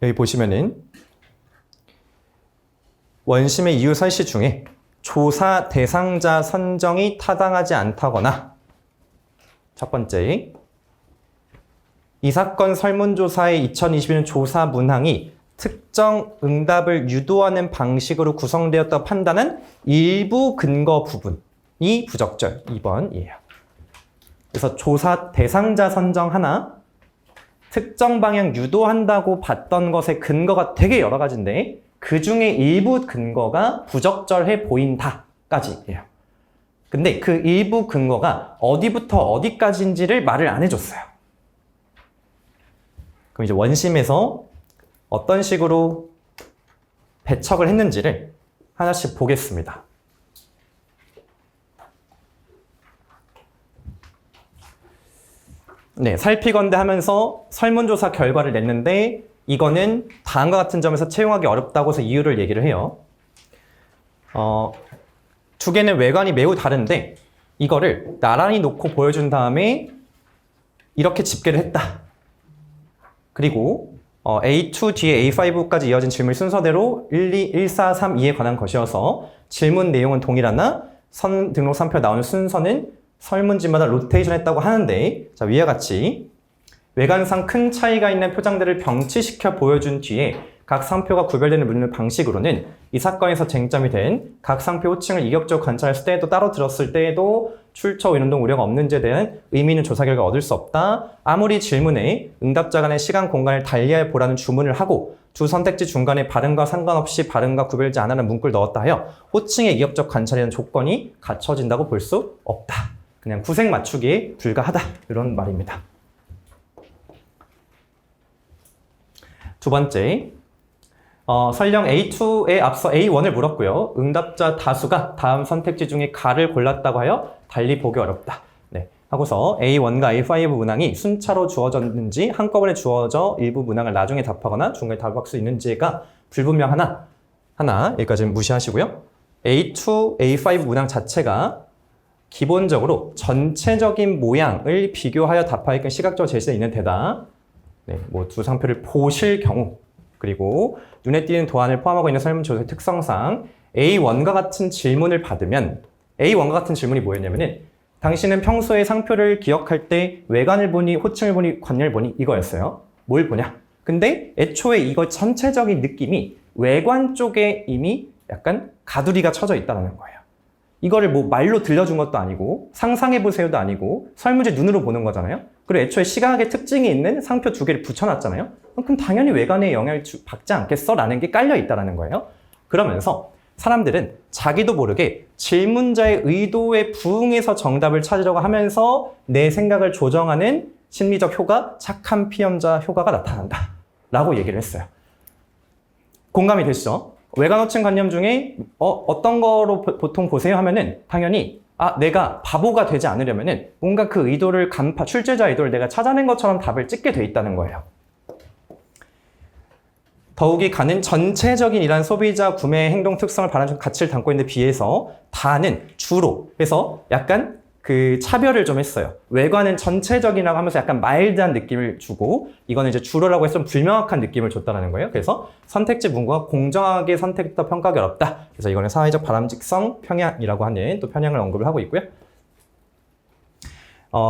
여기 보시면은 원심의 이유 설시 중에 조사 대상자 선정이 타당하지 않다거나 첫 번째, 이 사건 설문조사의 2021년 조사 문항이 특정 응답을 유도하는 방식으로 구성되었다고 판단한 일부 근거 부분이 부적절 2번이에요. 그래서 조사 대상자 선정 하나, 특정 방향 유도한다고 봤던 것의 근거가 되게 여러 가지인데 그 중에 일부 근거가 부적절해 보인다까지예요. 근데 그 일부 근거가 어디부터 어디까지인지를 말을 안 해줬어요. 그럼 이제 원심에서 어떤 식으로 배척을 했는지를 하나씩 보겠습니다. 네, 살피건대 하면서 설문조사 결과를 냈는데 이거는 다음과 같은 점에서 채용하기 어렵다고 해서 이유를 얘기를 해요. 두 개는 외관이 매우 다른데 이거를 나란히 놓고 보여준 다음에 이렇게 집계를 했다. 그리고 A2 뒤에 A5까지 이어진 질문 순서대로 1, 2, 1, 4, 3, 2에 관한 것이어서 질문 내용은 동일하나 선 등록 산표에 나오는 순서는 설문지마다 로테이션 했다고 하는데, 자, 위와 같이 외관상 큰 차이가 있는 표장들을 병치시켜 보여준 뒤에 각 상표가 구별되는 묻는 방식으로는 이 사건에서 쟁점이 된 각 상표 호칭을 이격적으로 관찰했을 때에도 따로 들었을 때에도 출처 운동 우려가 없는지에 대한 의미 있는 조사 결과 얻을 수 없다. 아무리 질문에 응답자 간의 시간 공간을 달리해 보라는 주문을 하고 두 선택지 중간에 발음과 상관없이 발음과 구별되지 않는 문구를 넣었다 하여 호칭의 이격적 관찰이라는 조건이 갖춰진다고 볼 수 없다. 그냥 구색 맞추기에 불과하다. 이런 말입니다. 두 번째, 설령 A2에 앞서 A1을 물었고요. 응답자 다수가 다음 선택지 중에 가를 골랐다고 하여 달리 보기 어렵다. 네. 하고서 A1과 A5 문항이 순차로 주어졌는지 한꺼번에 주어져 일부 문항을 나중에 답하거나 중간에 답할 수 있는지가 불분명하나 여기까지는 무시하시고요. A2, A5 문항 자체가 기본적으로 전체적인 모양을 비교하여 답하기가 시각적으로 제시되어 있는 데다 네, 뭐 두 상표를 보실 경우 그리고 눈에 띄는 도안을 포함하고 있는 설문조사의 특성상 A1과 같은 질문을 받으면 A1과 같은 질문이 뭐였냐면은 당신은 평소에 상표를 기억할 때 외관을 보니 호칭을 보니 관념을 보니 이거였어요. 뭘 보냐? 근데 애초에 이거 전체적인 느낌이 외관 쪽에 이미 약간 가두리가 쳐져 있다는 거예요. 이거를 뭐 말로 들려준 것도 아니고 상상해보세요도 아니고 설문지 눈으로 보는 거잖아요. 그리고 애초에 시각의 특징이 있는 상표 두 개를 붙여놨잖아요. 그럼 당연히 외관에 영향을 받지 않겠어? 라는 게 깔려 있다는 거예요. 그러면서 사람들은 자기도 모르게 질문자의 의도에 부응해서 정답을 찾으려고 하면서 내 생각을 조정하는 심리적 효과, 착한 피험자 효과가 나타난다. 라고 얘기를 했어요. 공감이 되시죠? 외관 호칭 관념 중에 어떤 거로 보통 보세요 하면은 당연히 내가 바보가 되지 않으려면은 뭔가 그 의도를 출제자 의도를 내가 찾아낸 것처럼 답을 찍게 돼 있다는 거예요. 더욱이 가는 전체적인 이러한 소비자 구매 행동 특성을 반영한 가치를 담고 있는 데 비해서 다는 주로 해서 약간 그 차별을 좀 했어요. 외관은 전체적이라고 하면서 약간 마일드한 느낌을 주고 이거는 이제 주로라고 해서 좀 불명확한 느낌을 줬다는 거예요. 그래서 선택지 문구가 공정하게 선택했다 평가하기 어렵다. 그래서 이거는 사회적 바람직성 평양이라고 하는 또 편향을 언급을 하고 있고요.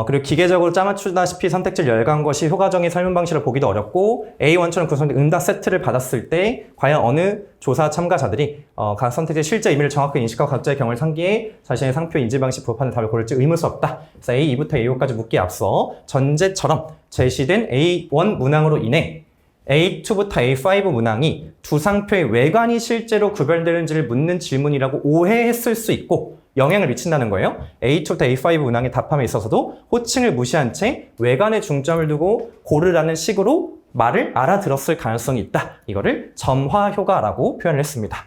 그리고 기계적으로 짜맞추다시피 선택지를 열간 것이 효과적인 설문 방식을 보기도 어렵고 A1처럼 그 선택 응답 세트를 받았을 때 과연 어느 조사 참가자들이 각 선택지의 실제 의미를 정확하게 인식하고 각자의 경험을 상기해 자신의 상표 인지 방식 부합하는 답을 고를지 의문스럽다. 그래서 A2부터 A5까지 묻기에 앞서 전제처럼 제시된 A1 문항으로 인해 A2부터 A5 문항이 두 상표의 외관이 실제로 구별되는지를 묻는 질문이라고 오해했을 수 있고 영향을 미친다는 거예요. A2부터 A5 문항의 답함에 있어서도 호칭을 무시한 채 외관에 중점을 두고 고르라는 식으로 말을 알아들었을 가능성이 있다. 이거를 점화 효과라고 표현을 했습니다.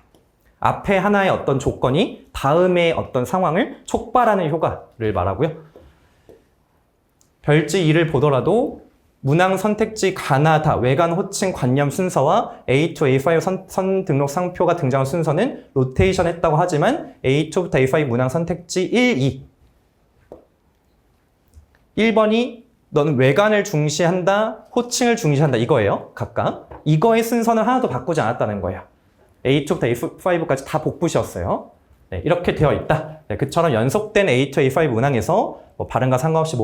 앞에 하나의 어떤 조건이 다음의 어떤 상황을 촉발하는 효과를 말하고요. 별지 2를 보더라도 문항 선택지 가나다 외관 호칭 관념 순서와 A2, A5 선 등록 상표가 등장한 순서는 로테이션 했다고 하지만 A2부터 A5 문항 선택지 1, 2 1번이 너는 외관을 중시한다, 호칭을 중시한다 이거예요. 각각. 이거의 순서는 하나도 바꾸지 않았다는 거예요. A2부터 A5까지 다 복붙이었어요. 네, 이렇게 되어 있다. 네, 그처럼 연속된 A2, A5 문항에서 뭐 발음과 상관없이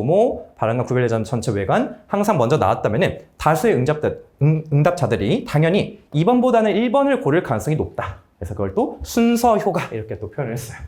발음과 구별되지 않는 전체 외관 항상 먼저 나왔다면 다수의 응답자들이 당연히 2번보다는 1번을 고를 가능성이 높다. 그래서 그걸 또 순서 효과 이렇게 또 표현을 했어요.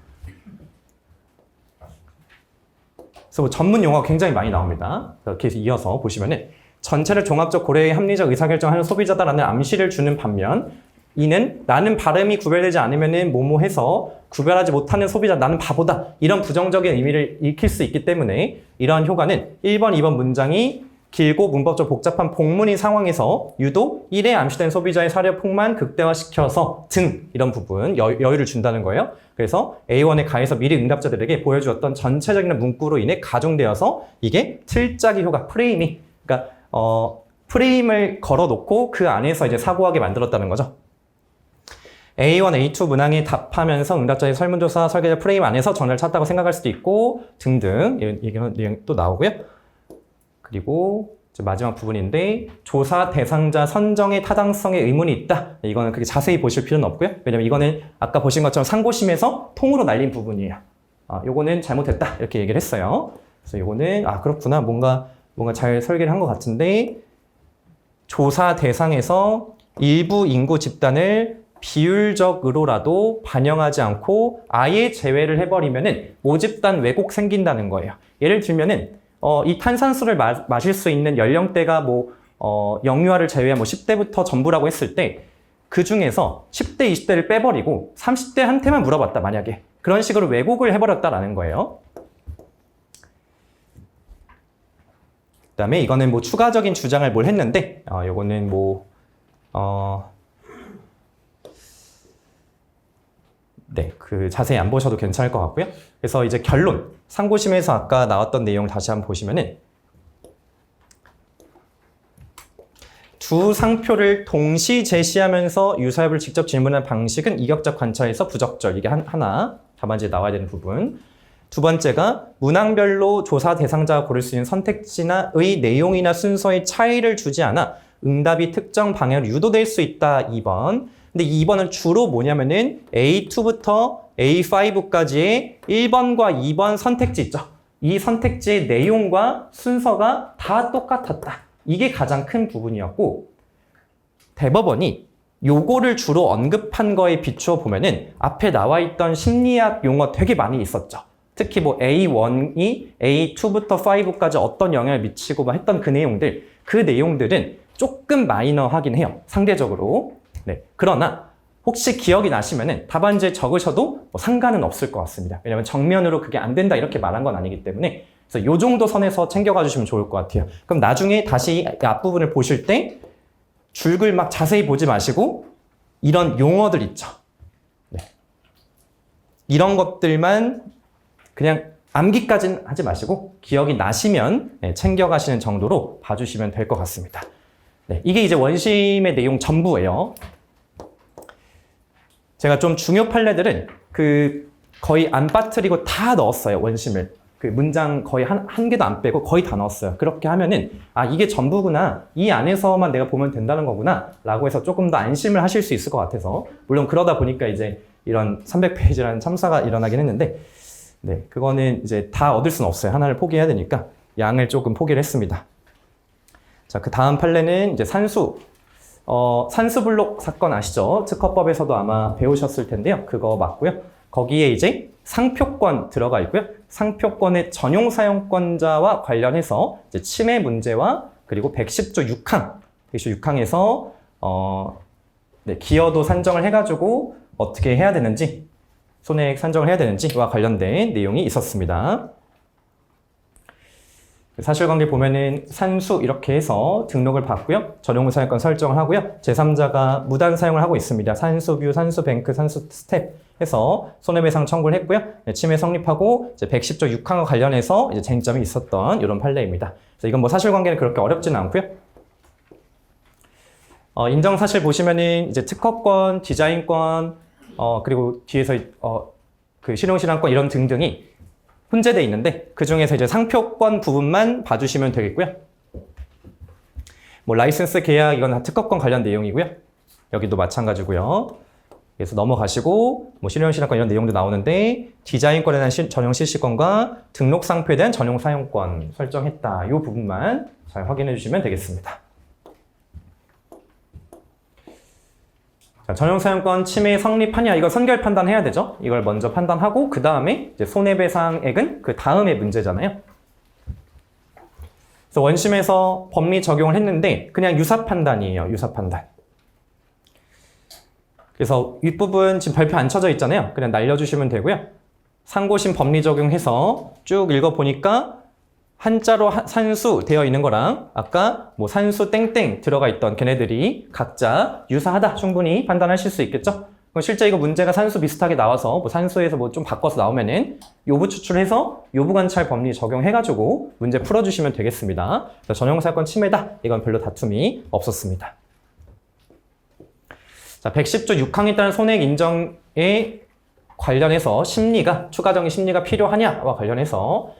그래서 뭐 전문 용어가 굉장히 많이 나옵니다. 이렇게 이어서 보시면은 전체를 종합적 고려에 합리적 의사결정하는 소비자다라는 암시를 주는 반면 이는 나는 발음이 구별되지 않으면은 뭐뭐해서 구별하지 못하는 소비자 나는 바보다 이런 부정적인 의미를 읽힐 수 있기 때문에 이러한 효과는 1번, 2번 문장이 길고 문법적 복잡한 복문인 상황에서 유독 1에 암시된 소비자의 사려폭만 극대화시켜서 등 이런 부분 여유를 준다는 거예요. 그래서 A1에 가해서 미리 응답자들에게 보여주었던 전체적인 문구로 인해 가중되어서 이게 틀짜기 효과, 프레임이 그러니까 프레임을 걸어놓고 그 안에서 이제 사고하게 만들었다는 거죠. A1, A2 문항에 답하면서 응답자의 설문조사 설계자 프레임 안에서 정답을 찾았다고 생각할 수도 있고 등등 이런 내용이 또 나오고요. 그리고 이제 마지막 부분인데 조사 대상자 선정의 타당성에 의문이 있다. 이거는 그렇게 자세히 보실 필요는 없고요. 왜냐면 이거는 아까 보신 것처럼 상고심에서 통으로 날린 부분이에요. 요거는 잘못했다 이렇게 얘기를 했어요. 그래서 요거는 그렇구나 뭔가 잘 설계를 한 것 같은데 조사 대상에서 일부 인구 집단을 비율적으로라도 반영하지 않고 아예 제외를 해버리면은 모집단 왜곡 생긴다는 거예요. 예를 들면은 이 탄산수를 마실 수 있는 연령대가 영유아를 제외한 10대부터 전부라고 했을 때 그 중에서 10대, 20대를 빼버리고 30대한테만 물어봤다, 만약에. 그런 식으로 왜곡을 해버렸다라는 거예요. 그 다음에 이거는 추가적인 주장을 했는데, 요거는 네, 자세히 안 보셔도 괜찮을 것 같고요. 그래서 이제 결론. 상고심에서 아까 나왔던 내용 다시 한번 보시면은, 두 상표를 동시 제시하면서 유사협을 직접 질문하는 방식은 이격적 관찰에서 부적절. 이게 하나, 답안지에 나와야 되는 부분. 두 번째가 문항별로 조사 대상자가 고를 수 있는 선택지의 내용이나 순서의 차이를 주지 않아 응답이 특정 방향으로 유도될 수 있다. 2번. 근데 2번은 주로 뭐냐면은 A2부터 A5까지의 1번과 2번 선택지 있죠. 이 선택지의 내용과 순서가 다 똑같았다. 이게 가장 큰 부분이었고, 대법원이 요거를 주로 언급한 거에 비추어 보면은 앞에 나와 있던 심리학 용어 되게 많이 있었죠. 특히 A1이 A2부터 5까지 어떤 영향을 미치고 했던 그 내용들은 조금 마이너하긴 해요. 상대적으로. 네. 그러나 혹시 기억이 나시면은 답안지에 적으셔도 상관은 없을 것 같습니다. 왜냐면 정면으로 그게 안 된다 이렇게 말한 건 아니기 때문에. 그래서 요 정도 선에서 챙겨가 주시면 좋을 것 같아요. 그럼 나중에 다시 앞부분을 보실 때 줄글 막 자세히 보지 마시고 이런 용어들 있죠. 네. 이런 것들만 그냥 암기까지는 하지 마시고 기억이 나시면 챙겨가시는 정도로 봐주시면 될 것 같습니다. 네. 이게 이제 원심의 내용 전부예요. 제가 좀 중요 판례들은 거의 안 빠뜨리고 다 넣었어요. 원심을. 문장 거의 한 개도 안 빼고 거의 다 넣었어요. 그렇게 하면은 이게 전부구나. 이 안에서만 내가 보면 된다는 거구나. 라고 해서 조금 더 안심을 하실 수 있을 것 같아서. 물론 그러다 보니까 이제 이런 300페이지라는 참사가 일어나긴 했는데 네, 그거는 이제 다 얻을 수는 없어요. 하나를 포기해야 되니까 양을 조금 포기를 했습니다. 자, 그 다음 판례는 이제 산수블록 사건 아시죠? 특허법에서도 아마 배우셨을 텐데요. 그거 맞고요. 거기에 이제 상표권 들어가 있고요. 상표권의 전용 사용권자와 관련해서 이제 침해 문제와 그리고 110조 6항에서 네, 기여도 산정을 해가지고 어떻게 해야 되는지, 손해액 산정을 해야 되는지와 관련된 내용이 있었습니다. 사실관계 보면은 산수 이렇게 해서 등록을 받고요. 전용 사용권 설정을 하고요. 제3자가 무단 사용을 하고 있습니다. 산수뷰, 산수뱅크, 산수스텝 해서 손해배상 청구를 했고요. 침해 성립하고 이제 110조 6항과 관련해서 이제 쟁점이 있었던 이런 판례입니다. 그래서 이건 사실관계는 그렇게 어렵지는 않고요. 인정사실 보시면은 이제 특허권, 디자인권, 그리고 뒤에서 실용실현권 이런 등등이 혼재되어 있는데 그 중에서 이제 상표권 부분만 봐주시면 되겠고요. 라이센스 계약 이건 다 특허권 관련 내용이고요. 여기도 마찬가지고요. 그래서 넘어가시고 실용실현권 이런 내용도 나오는데 디자인권에 대한 전용 실시권과 등록 상표에 대한 전용 사용권 설정했다. 이 부분만 잘 확인해 주시면 되겠습니다. 자, 전용 사용권 침해 성립하냐 이거 선결 판단해야 되죠. 이걸 먼저 판단하고 그 다음에 이제 손해배상액은 그 다음에 문제잖아요. 그래서 원심에서 법리 적용을 했는데 그냥 유사 판단이에요. 유사 판단. 그래서 윗부분 지금 발표 안 쳐져 있잖아요. 그냥 날려주시면 되고요. 상고심 법리 적용해서 쭉 읽어보니까 한자로 산수 되어 있는 거랑 아까 산수 땡땡 들어가 있던 걔네들이 각자 유사하다 충분히 판단하실 수 있겠죠? 그럼 실제 이거 문제가 산수 비슷하게 나와서 산수에서 좀 바꿔서 나오면은 요부 추출해서 요부 관찰 법리 적용해가지고 문제 풀어주시면 되겠습니다. 전용 사용권 침해다. 이건 별로 다툼이 없었습니다. 자, 110조 6항에 따른 손해액 인정에 관련해서 추가적인 심리가 필요하냐와 관련해서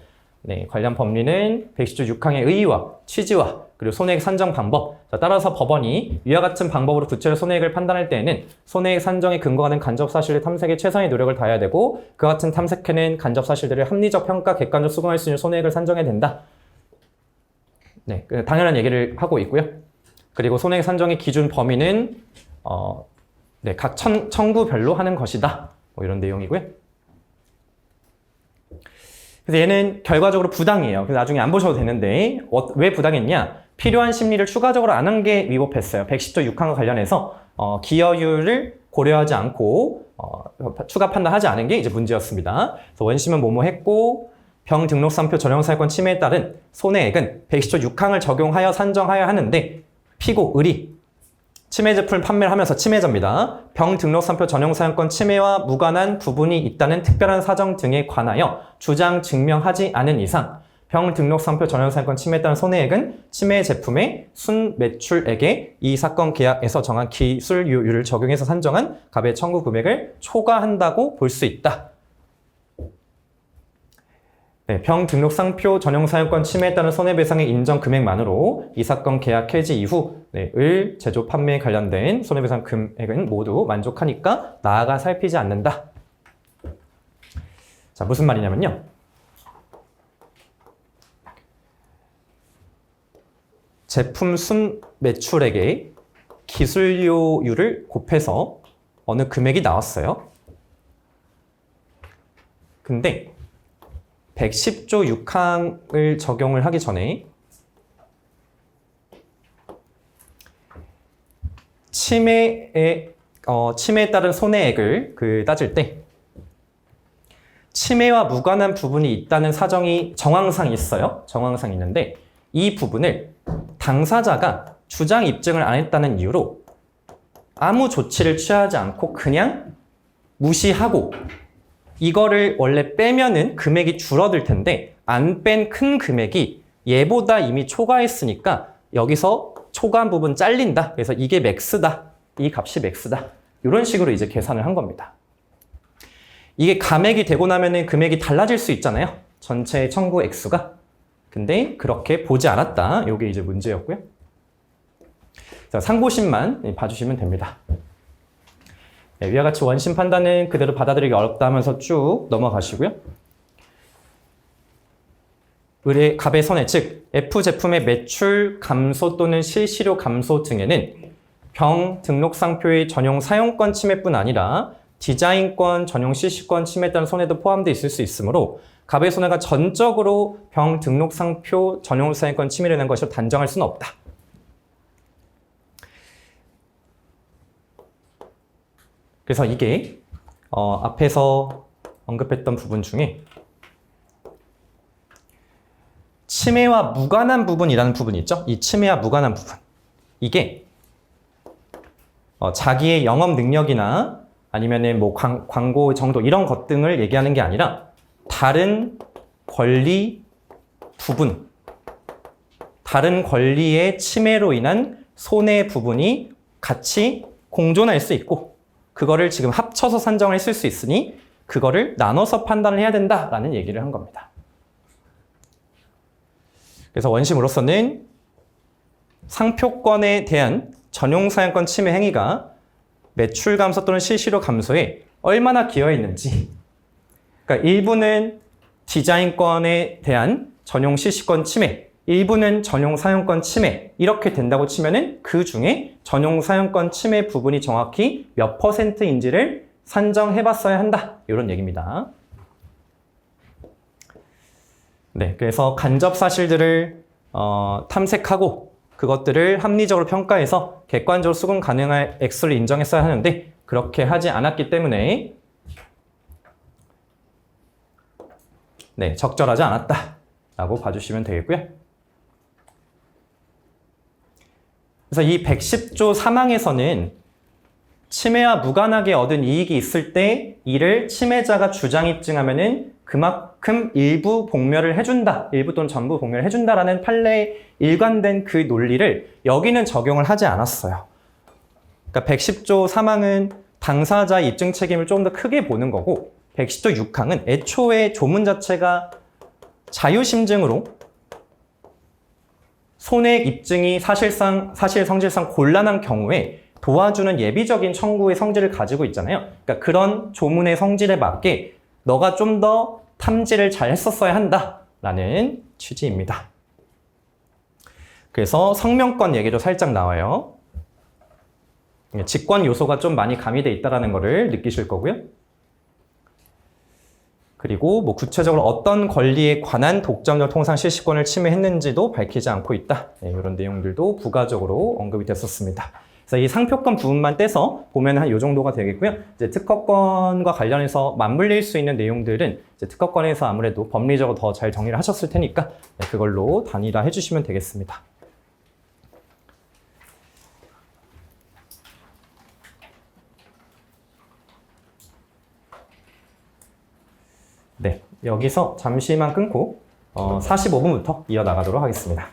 네, 관련 법리는 110조 6항의 의의와 취지와 그리고 손해액 산정 방법. 자, 따라서 법원이 위와 같은 방법으로 구체적 손해액을 판단할 때에는 손해액 산정에 근거가 된 간접 사실의 탐색에 최선의 노력을 다해야 되고 그 같은 탐색해낸 간접 사실들을 합리적 평가, 객관적 수긍할 수 있는 손해액을 산정해야 된다. 네, 당연한 얘기를 하고 있고요. 그리고 손해액 산정의 기준 범위는 각 청구별로 하는 것이다. 뭐 이런 내용이고요. 그래서 얘는 결과적으로 부당이에요. 그래서 나중에 안 보셔도 되는데 왜 부당했냐? 필요한 심리를 추가적으로 안 한 게 위법했어요. 110조 6항과 관련해서 기여율을 고려하지 않고 추가 판단하지 않은 게 이제 문제였습니다. 그래서 원심은 뭐뭐 했고 병 등록상표 전용사유권 침해에 따른 손해액은 110조 6항을 적용하여 산정하여야 하는데 피고, 을이 침해 제품을 판매를 하면서 침해자입니다. 병 등록상표 전용사유권 침해와 무관한 부분이 있다는 특별한 사정 등에 관하여 주장 증명하지 않은 이상 병 등록상표 전용사유권 침해에 따른 손해액은 침해 제품의 순매출액에 이 사건 계약에서 정한 기술유율을 적용해서 산정한 갑의 청구 금액을 초과한다고 볼 수 있다. 네, 병 등록상표 전용사유권 침해에 따른 손해배상의 인정 금액만으로 이 사건 계약 해지 이후 을 제조 판매에 관련된 손해배상 금액은 모두 만족하니까 나아가 살피지 않는다. 자, 무슨 말이냐면요. 제품 순매출액에 기술료율을 곱해서 어느 금액이 나왔어요. 근데 110조 6항을 적용을 하기 전에 침해에 따른 손해액을 따질 때 침해와 무관한 부분이 있다는 사정이 정황상 있어요. 정황상 있는데 이 부분을 당사자가 주장 입증을 안 했다는 이유로 아무 조치를 취하지 않고 그냥 무시하고 이거를 원래 빼면은 금액이 줄어들 텐데 안 뺀 큰 금액이 얘보다 이미 초과했으니까 여기서 초과한 부분 잘린다. 그래서 이게 맥스다. 이 값이 맥스다. 이런 식으로 이제 계산을 한 겁니다. 이게 감액이 되고 나면은 금액이 달라질 수 있잖아요. 전체 청구 액수가. 근데 그렇게 보지 않았다. 이게 이제 문제였고요. 자, 상고심만 봐주시면 됩니다. 네, 위와 같이 원심 판단은 그대로 받아들이기 어렵다 하면서 쭉 넘어가시고요. 을의 갑의 손해, 즉 F 제품의 매출 감소 또는 실시료 감소 등에는 병 등록상표의 전용 사용권 침해뿐 아니라 디자인권, 전용 실시권 침해에 따른 손해도 포함되어 있을 수 있으므로 갑의 손해가 전적으로 병 등록상표 전용 사용권 침해를 낸 것으로 단정할 수는 없다. 그래서 이게 앞에서 언급했던 부분 중에 침해와 무관한 부분이라는 부분이 있죠. 이 침해와 무관한 부분. 이게 자기의 영업 능력이나 아니면은 뭐 광고 정도 이런 것 등을 얘기하는 게 아니라 다른 권리 부분, 다른 권리의 침해로 인한 손해 부분이 같이 공존할 수 있고 그거를 지금 합쳐서 산정을 했을 수 있으니 그거를 나눠서 판단을 해야 된다라는 얘기를 한 겁니다. 그래서 원심으로서는 상표권에 대한 전용사용권 침해 행위가 매출 감소 또는 실시료 감소에 얼마나 기여했는지, 그러니까 일부는 디자인권에 대한 전용 실시권 침해, 일부는 전용 사용권 침해 이렇게 된다고 치면은 그 중에 전용 사용권 침해 부분이 정확히 몇 %인지를 산정해 봤어야 한다. 이런 얘기입니다. 네, 그래서 간접 사실들을 탐색하고 그것들을 합리적으로 평가해서 객관적으로 수긍 가능할 액수를 인정했어야 하는데 그렇게 하지 않았기 때문에 네, 적절하지 않았다라고 봐주시면 되겠고요. 그래서 이 110조 3항에서는 침해와 무관하게 얻은 이익이 있을 때 이를 침해자가 주장 입증하면은 그만큼 일부 복멸을 해준다, 일부 또는 전부 복멸을 해준다라는 판례에 일관된 그 논리를 여기는 적용을 하지 않았어요. 그러니까 110조 3항은 당사자 입증 책임을 좀 더 크게 보는 거고 110조 6항은 애초에 조문 자체가 자유심증으로 손해액 입증이 사실 성질상 곤란한 경우에 도와주는 예비적인 청구의 성질을 가지고 있잖아요. 그러니까 그런 조문의 성질에 맞게 너가 좀 더 탐지를 잘 했었어야 한다라는 취지입니다. 그래서 성명권 얘기도 살짝 나와요. 직권 요소가 좀 많이 가미돼 있다는 것을 느끼실 거고요. 그리고 뭐 구체적으로 어떤 권리에 관한 독점적 통상 실시권을 침해했는지도 밝히지 않고 있다. 네, 이런 내용들도 부가적으로 언급이 됐었습니다. 그래서 이 상표권 부분만 떼서 보면 한 이 정도가 되겠고요. 이제 특허권과 관련해서 맞물릴 수 있는 내용들은 이제 특허권에서 아무래도 법리적으로 더 잘 정리를 하셨을 테니까 네, 그걸로 단일화 해주시면 되겠습니다. 네, 여기서 잠시만 끊고 45분부터 이어나가도록 하겠습니다.